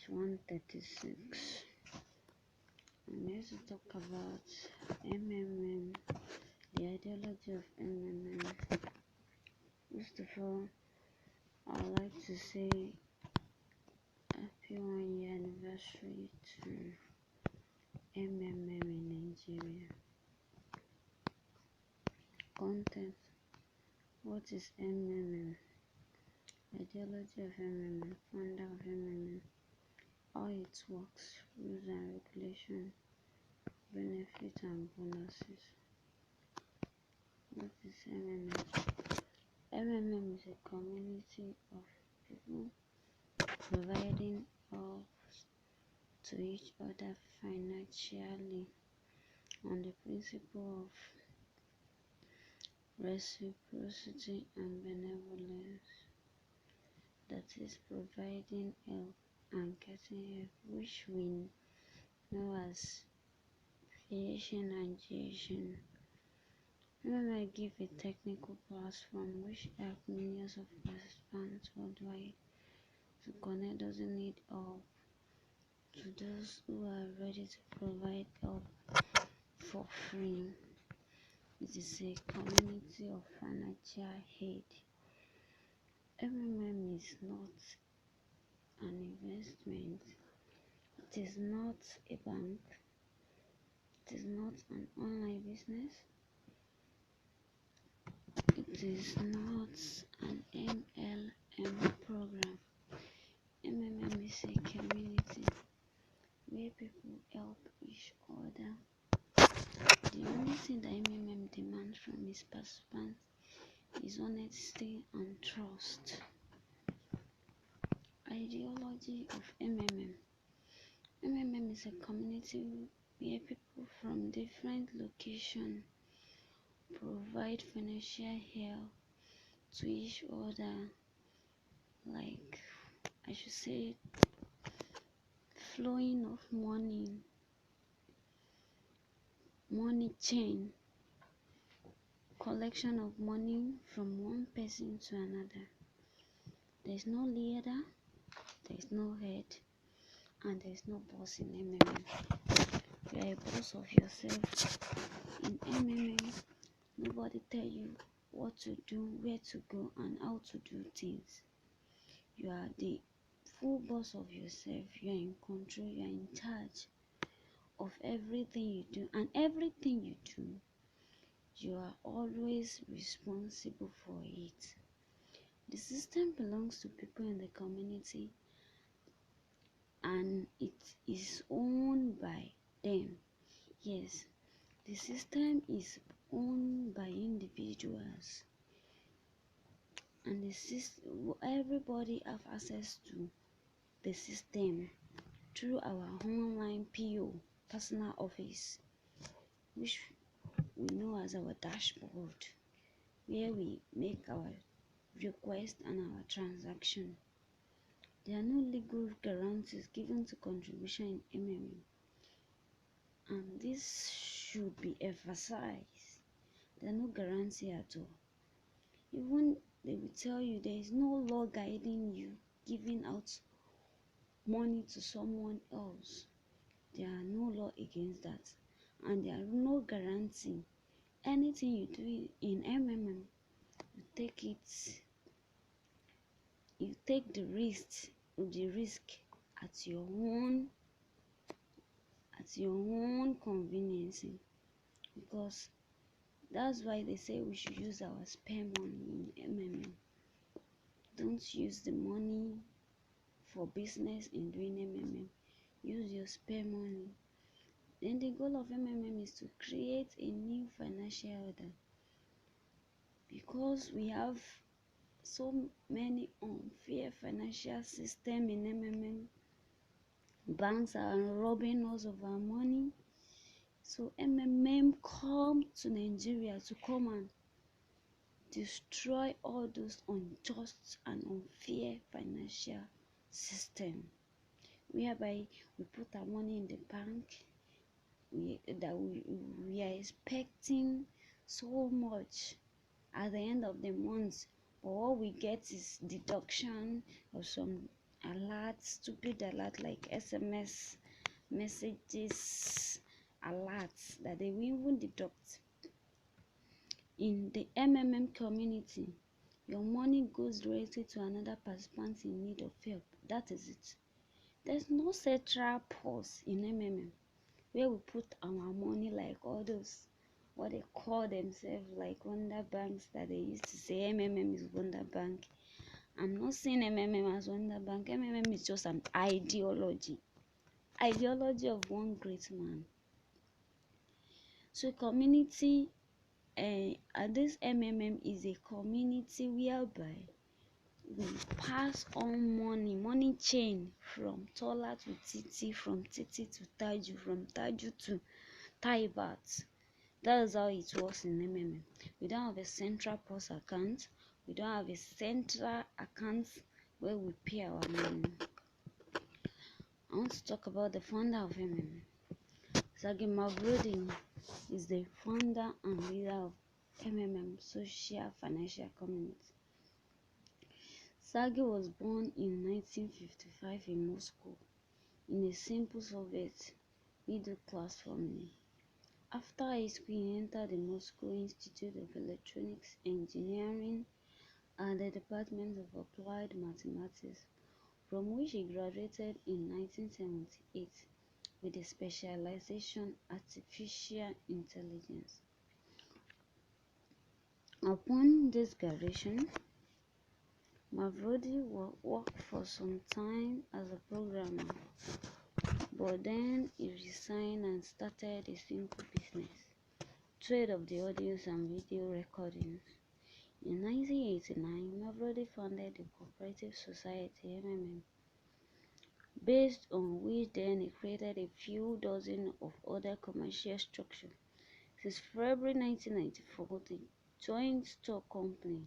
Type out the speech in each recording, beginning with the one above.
136. I'm here to talk about MMM, the ideology of MMM. First of all, I would like to say happy 1 year anniversary to MMM in Nigeria. Content: what is MMM? Ideology of MMM, founder of MMM, how it works, rules and regulation, benefits and bonuses. What is MMM? MMM is a community of people providing help to each other financially on the principle of reciprocity and benevolence, that is, providing help and getting help, which we know as creation and creation. MMM give a technical platform which help millions of participants worldwide to connect doesn't need help to those who are ready to provide help for free. It is a community of financial aid. MMM is not an investment. It is not a bank. It is not an online business. It is not an MLM program. MMM is a community where people help each other. The only thing that MMM demands from its participants is honesty and trust. Ideology of MMM. MMM is a community where people from different locations provide financial help to each other, like I should say flowing of money chain, collection of money from one person to another. There is no leader, there is no head, and there is no boss in MMM. You are a boss of yourself. In MMM, nobody tell you what to do, where to go, and how to do things. You are the full boss of yourself. You are in control. You are in charge of everything you do, and everything you do, you are always responsible for it. The system belongs to people in the community, and it is owned by them. Yes, the system is owned by individuals, and the system, everybody have access to the system through our online PO, personal office, which we know as our dashboard, where we make our request and our transaction. There are no legal guarantees given to contribution in MMM, and this should be emphasized. There are no guarantee at all. Even they will tell you there is no law guiding you giving out money to someone else. There are no law against that, and there are no guarantee. Anything you do in MMM, you take the risk at your own convenience, because that's why they say we should use our spare money in MMM. Don't use the money for business in doing MMM. Use your spare money. Then the goal of MMM is to create a new financial order, because we have so many unfair financial system in MMM. Banks are robbing us of our money. So MMM come to Nigeria to come and destroy all those unjust and unfair financial system, whereby we put our money in the bank, we are expecting so much at the end of the month, but all we get is deduction of some alerts, stupid alert like SMS messages, alerts that they will even deduct. In the MMM community, your money goes directly to another participant in need of help. That is it. There's no central pause in MMM where we put our money like all those what they call themselves like wonder banks that they used to say MMM is wonder bank. I'm not saying MMM as wonder bank. MMM is just an ideology of one great man. So community this MMM is a community whereby we pass on money chain from Tola to Titi, from Titi to Taju, from Taju to Taibat. That is how it works in MMM. We don't have a central post account. We don't have a central account where we pay our money. I want to talk about the founder of MMM. Sagi Mavrodi is the founder and leader of MMM Social Financial Community. Sagi was born in 1955 in Moscow in a simple Soviet middle-class family. After high school, he entered the Moscow Institute of Electronics Engineering and the Department of Applied Mathematics, from which he graduated in 1978 with a specialization Artificial Intelligence. Upon this graduation, Mavrodi worked for some time as a programmer, but then he resigned and started a simple business, trade of the audios and video recordings. In 1989, Mavrodi founded the Cooperative Society MMM, based on which then he created a few dozen of other commercial structures. Since February 1994, the joint stock company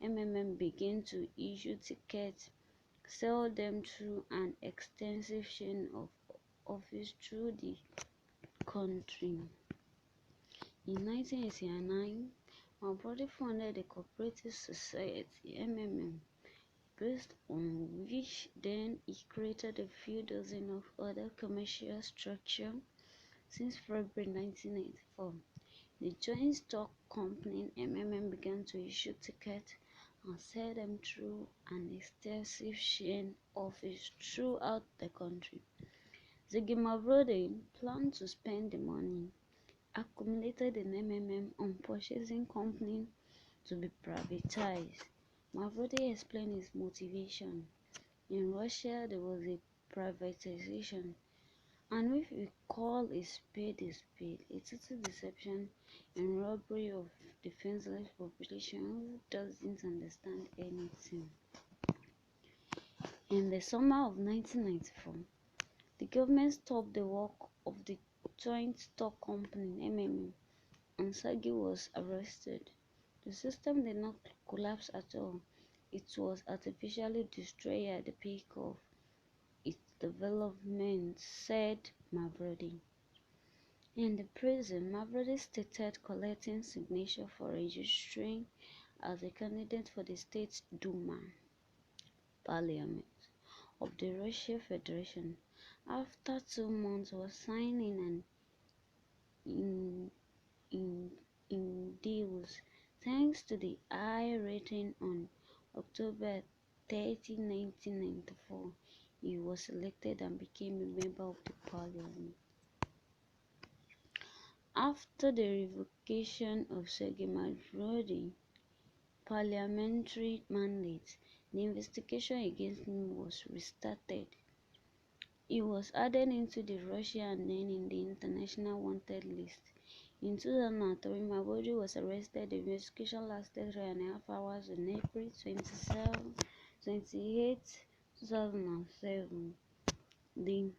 MMM began to issue tickets, sell them through an extensive chain of offices through the country. In 1989, my brother founded the Cooperative Society MMM, based on which then he created a few dozen of other commercial structures. Since February 1994, the joint stock company MMM began to issue tickets and sell them through an extensive chain office throughout the country. Ziggy Mavrodi planned to spend the money accumulated in MMM on purchasing companies to be privatized. Mavrodi explained his motivation. In Russia, there was a privatization, and if we call a spade, a total deception and robbery of defenseless population who doesn't understand anything. In the summer of 1994, the government stopped the work of the joint stock company MMM, and Sagi was arrested. The system did not collapse at all. It was artificially destroyed at the peak of its development, said Mavrodi. In the prison, Mavrodi stated collecting signatures for registering as a candidate for the State Duma Parliament of the Russian Federation. After 2 months was signing an in deals. Thanks to the high rating on October 30, 1994, he was elected and became a member of the parliament. After the revocation of Sergei Mavrodi's parliamentary mandate, the investigation against him was restarted. He was added into the Russia and then in the international wanted list. In 2003, Mavrodi was arrested. The investigation lasted 3.5 hours on April 28, 2007. The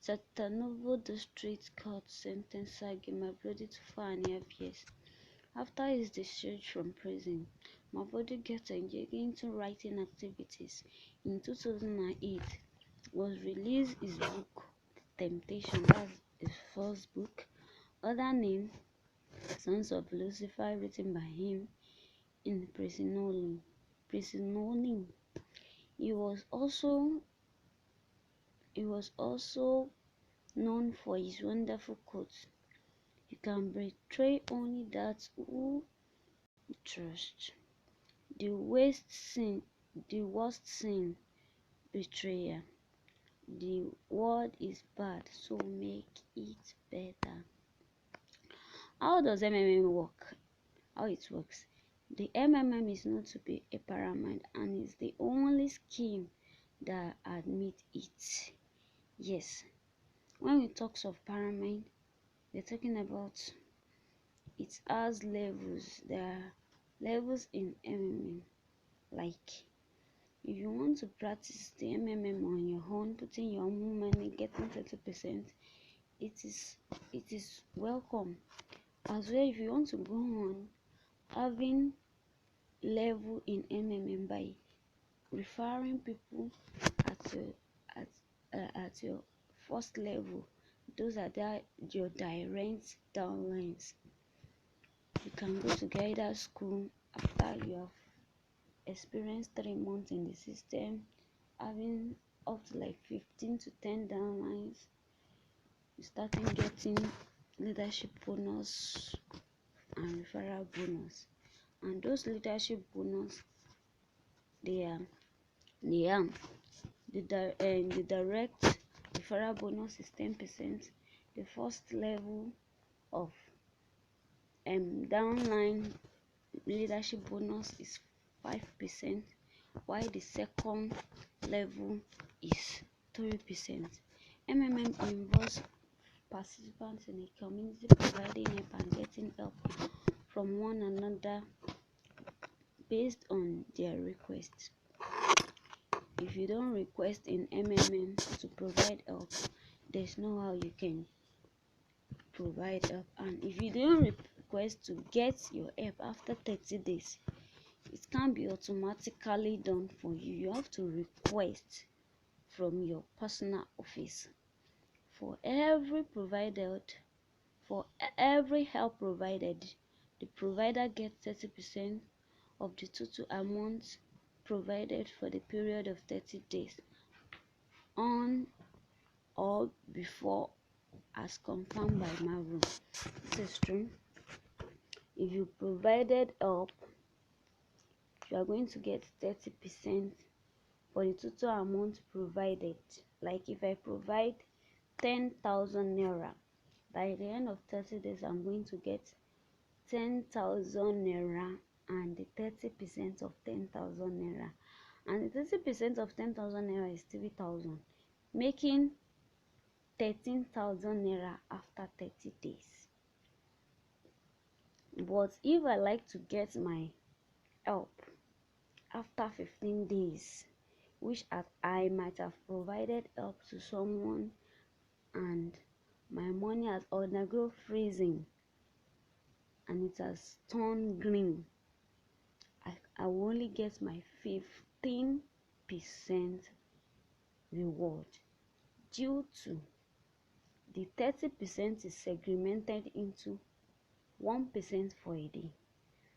Satanovo District Court sentenced Sergei Mavrodi to 4.5 years. After his discharge from prison, Mavrodi got engaged into writing activities. In 2008, was released his book, Temptation. That's his first book. Other name, Sons of Lucifer, written by him in Prisonoli. He was also known for his wonderful quotes. You can betray only that who you trust. The worst sin, betrayal. The word is bad, so make it better. How does MMM work? How it works? The MMM is known to be a pyramid and is the only scheme that admit it. Yes, when we talk of pyramid, we're talking about it has levels. There are levels in MMM. Like if you want to practice the MMM on your own, putting your own money, getting 30%, it is welcome. As well, if you want to go on having level in MMM by referring people at your at your first level, those are your direct downlines. You can go to guided school after you have experienced 3 months in the system, having up to like 15 to 10 downlines. You starting getting leadership bonus and referral bonus, and those leadership bonus, they are the direct referral bonus is 10%. The first level of downline leadership bonus is 5%, while the second level is 3%. MMM involves participants in a community providing help and getting help from one another based on their requests. If you don't request in MMM to provide help, there's no how you can provide help. And if you don't request to get your help after 30 days, it can't be automatically done for you. You have to request from your personal office. For every help provided, the provider gets 30% of the total amount provided for the period of 30 days on or before as confirmed by Marvel. This is true. If you provided help, you are going to get 30% for the total amount provided. Like if I provide 10,000 naira, by the end of 30 days I'm going to get 10,000 naira and the 30% of 10,000 naira, and the 30% of 10,000 naira is 3,000, making 13,000 naira after 30 days. But if I like to get my help after 15 days, which I might have provided help to someone and my money has undergone freezing and it has turned green, I will only get my 15% reward, due to the 30% is segmented into 1% for a day.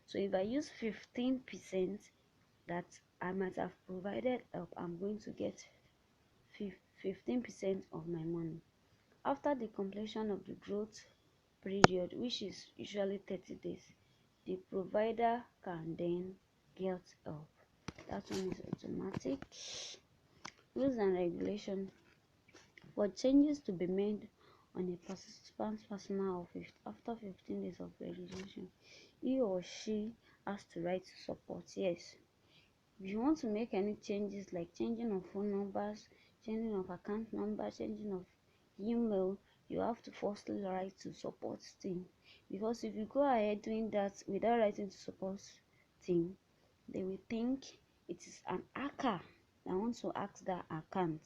So if I use 15% that I might have provided help, I'm going to get 15% of my money. After the completion of the growth period, which is usually 30 days, the provider can then get help. That one is automatic. Rules and regulations. For changes to be made on a participant's personal office after 15 days of registration, he or she has to write support. Yes, if you want to make any changes like changing of phone numbers, changing of account number, changing of email, you have to firstly write to support team, because if you go ahead doing that without writing to support team, they will think it is an hacker that wants to hack that account.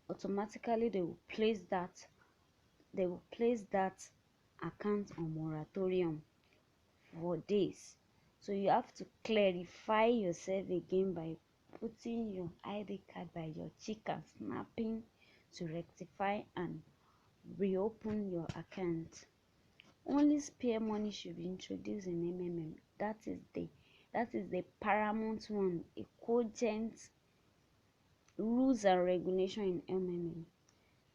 Automatically they will place that account on moratorium for days. So you have to clarify yourself again by putting your ID card by your cheek and snapping to rectify and reopen your account. Only spare money should be introduced in MMM. That is the paramount one, a cogent rules and regulation in MMM.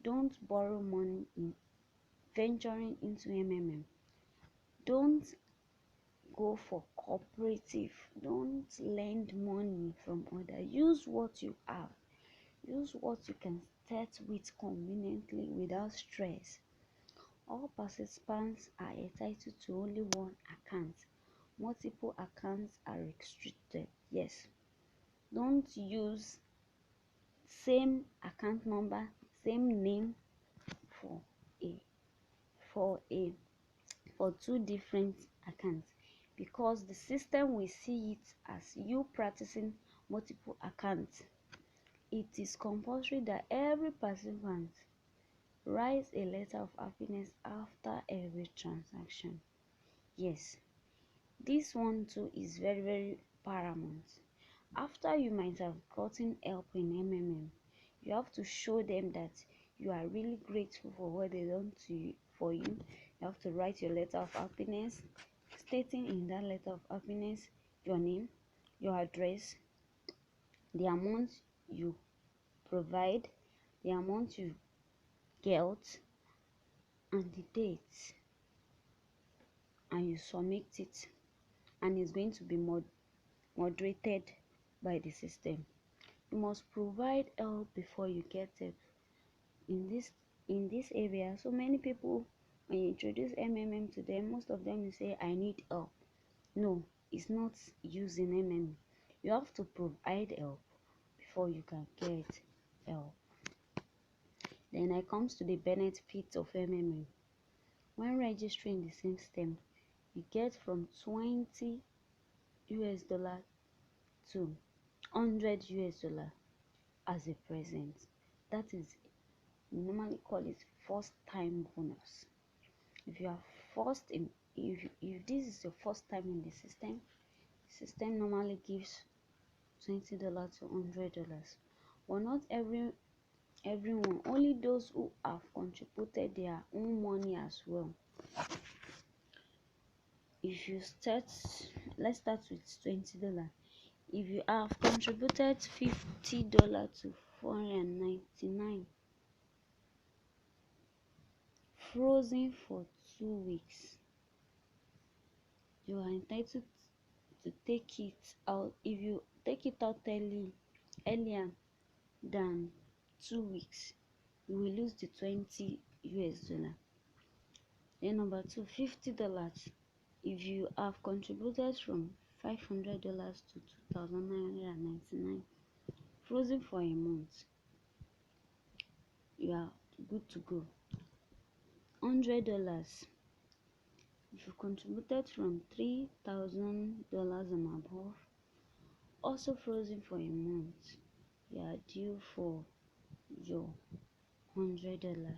Don't borrow money in venturing into MMM. Don't go for cooperative. Don't lend money from others. Use what you have. Use what you can start with conveniently without stress. All participants are entitled to only one account. Multiple accounts are restricted. Yes. Don't use same account number, same name for a for a for two different accounts, because the system will see it as you practicing multiple accounts. It is compulsory that every participant writes a letter of happiness after every transaction. Yes, this one too is very paramount. After you might have gotten help in MMM, you have to show them that you are really grateful for what they done for you. You have to write your letter of happiness, stating in that letter of happiness your name, your address, the amount you provide, the amount you get, and the date, and you submit it, and it's going to be moderated by the system. You must provide help before you get it. In this area, so many people, when you introduce MMM to them, most of them will say, I need help. No, it's not using MMM. You have to provide help before you can get help. Then it comes to the benefits of MMM. When registering the system, you get from $20 to $100 as a present. That is, we normally call it first time bonus. If you are first in, if this is your first time in the system normally gives $20 to $100. But not everyone, only those who have contributed their own money as well. If you start, let's start with $20. If you have contributed $50 to 499, frozen for 2 weeks, you are entitled to take it out. If you take it out earlier than 2 weeks, you will lose the $20. Then number two, $50. If you have contributed from $500 to 2,999, frozen for a month, you are good to go. $100. If you contributed from $3,000 and above, also frozen for a month, you are due for your $100.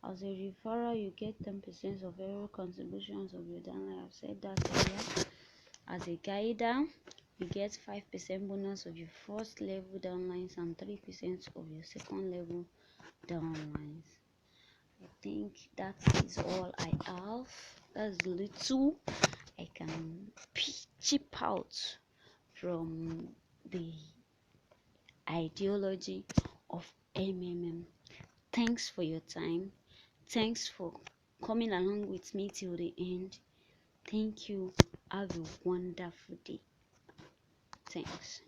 As a referral, you get 10% of every contributions of your downline. I've said that earlier. As a guider, you get 5% bonus of your first level downlines and 3% of your second level downlines. I think that is all I have. That's little I can chip out from the ideology of MMM. Thanks for your time. Thanks for coming along with me till the end. Thank you. Have a wonderful day. Thanks.